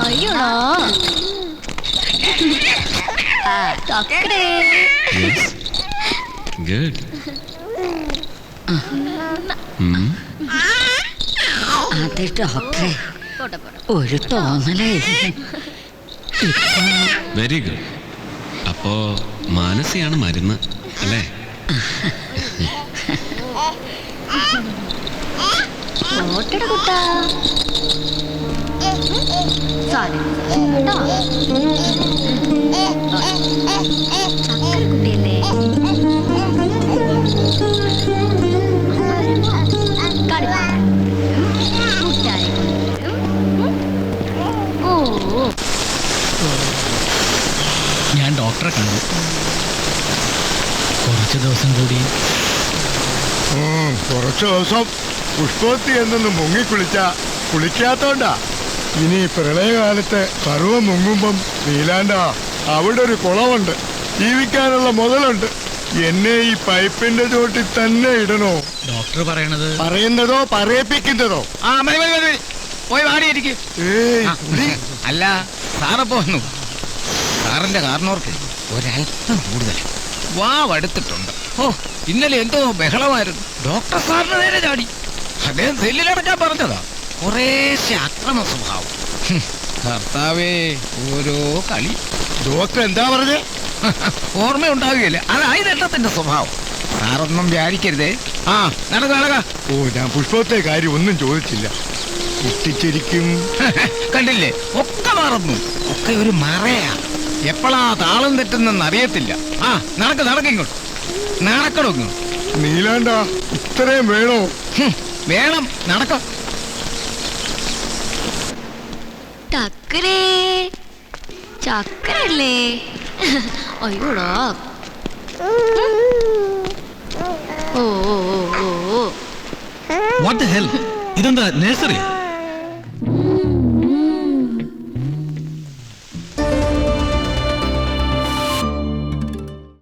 അയ്യോടാ അതെ ഡോക്ടറെ, ഒരു തോന്നലേ. Very good. അപ്പോ മാനസിയാണ് മരുന്ന് അല്ലേ? ഓട്ടട കുട്ടാ ചക്കര കുട്ടിയല്ലേ? ഞാൻ ഡോക്ടറെ കണ്ടു. കുറച്ച് ദിവസം കൂടി. കുറച്ച് ദിവസം പുഷ്പവത്തി എന്നൊന്ന് കുളിക്കാത്തോണ്ടാ. ഇനി പ്രളയകാലത്ത് സർവ്വം മുങ്ങുമ്പം നീലാണ്ട അവിടെ ഒരു കുളമുണ്ട്, ജീവിക്കാനുള്ള മുതലുണ്ട്. എന്നെ ഈ പൈപ്പിന്റെ ചോട്ടിൽ തന്നെ ഇടണോ? ഡോക്ടർ പറയുന്നതോ പറയിപ്പിക്കുന്നതോ? പോയി വാടിയിരിക്കും. അല്ല സാറപ്പോ വന്നു. സാറിന്റെ കാരണവർക്ക് ഒരല്പം കൂടുതൽ വാവടുത്തിട്ടുണ്ട്. ഓ, ഇന്നലെ എന്തോ ബഹളമായിരുന്നു. ഡോക്ടർ സാറിന് നേരെ ചാടി. അദ്ദേഹം സെല്ലിലടക്കാൻ പറഞ്ഞതാ. കുറേശ്ശെ അക്രമ സ്വഭാവം. കർത്താവേ, ഓരോ കളി. ഡോക്ടർ എന്താ പറഞ്ഞേ? ഓർമ്മയുണ്ടാവുകയില്ല. അതായത് എണ്ണത്തിന്റെ സ്വഭാവം. സാറൊന്നും വ്യാരിക്കരുതേ. ആ, നടക്ക. ഓ, ഞാൻ പുഷ്പത്തെ കാര്യം ഒന്നും ചോദിച്ചില്ല. കുട്ടിച്ചിരിക്കും. കണ്ടില്ലേ, ഒക്കെ മറന്നു. ഒക്കെ ഒരു മറയാ. എപ്പോഴാ താളം തെറ്റുന്നെന്ന് അറിയത്തില്ല. ആ, നടക്കിങ്ങോട്ട്. നടക്കണോ ഇങ്ങോട്ട്? നീലാണ്ട ഇത്രയും വേണോ? വേണം, നടക്ക. ചക്കരല്ലേ? അയ്യോടാ. ഇതെന്താ നഴ്സറി?